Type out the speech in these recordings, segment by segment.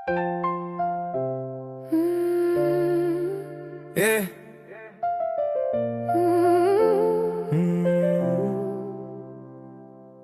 Yeah.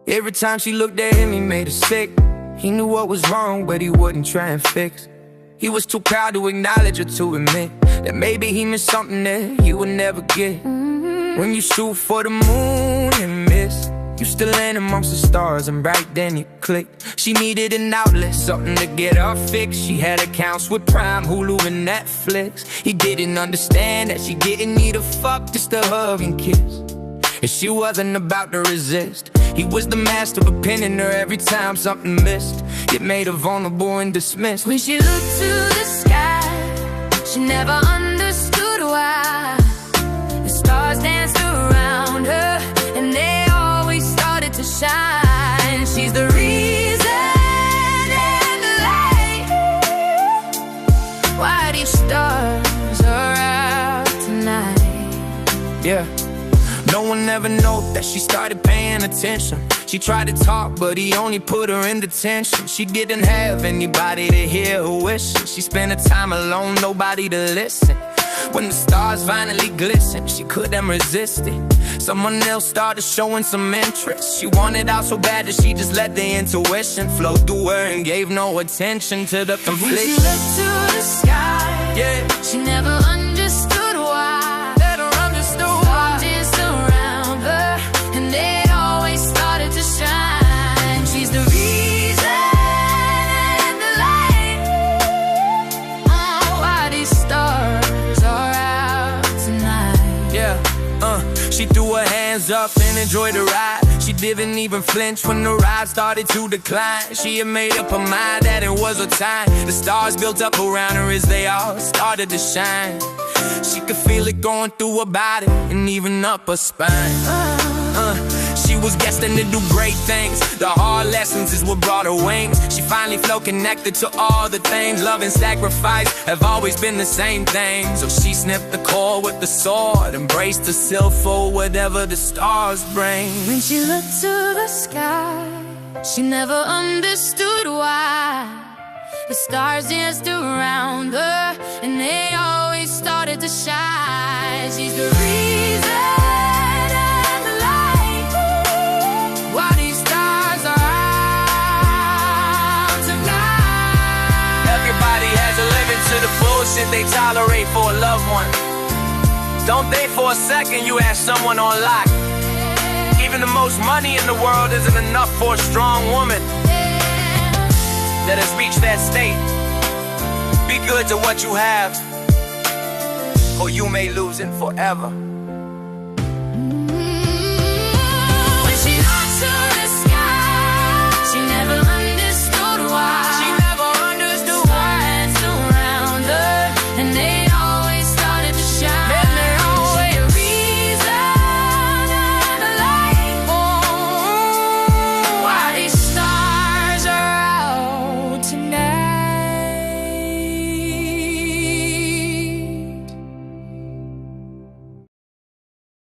Every time she looked at him, he made her sick. He knew what was wrong, but he wouldn't try and fix. He was too proud to acknowledge or to admit that maybe he missed something that you would never get. When you shoot for the moon and miss, you still land amongst the stars, and right then you clicked. She needed an outlet, something to get her fixed. She had accounts with Prime, Hulu, and Netflix. He didn't understand that she didn't need a fuck, just a hug and kiss. And she wasn't about to resist. He was the master of pinning her every time something missed. It made her vulnerable and dismissed. When she looked to the sky, she never understood why the stars danced around her, and they always started to shine. She's the reason and the light why these stars are out tonight. Yeah. No one ever knew that she started paying attention. She tried to talk, but he only put her in detention. She didn't have anybody to hear her wishes. She spent her time alone, nobody to listen. When the stars finally glistened, she couldn't resist it. Someone else started showing some interest. She wanted out so bad that she just let the intuition flow through her and gave no attention to the conflict. When she looked to the sky, yeah, she never understood why. She's the reason and the light why these stars are out tonight. Yeah, she threw her hands up and enjoyed the ride. She didn't even flinch when the ride started to decline. She had made up her mind that it was her time. The stars built up around her as they all started to shine. She could feel it going through her body and even up her spine. She was destined to do great things. The hard lessons is what brought her wings. She finally felt connected to all the things. Love and sacrifice have always been the same thing. So she snipped the cord with the sword, embraced herself for whatever the stars bring. When she looked to the sky, she never understood why the stars danced around her, and they always started to shine. She's the reason and the light why these stars are out tonight. Everybody has a limit to the bullshit they tolerate for a loved one. Don't think for a second you have someone on lock. Even the most money in the world isn't enough for a strong woman that has reached that state. Be good to what you have, or you may lose it forever.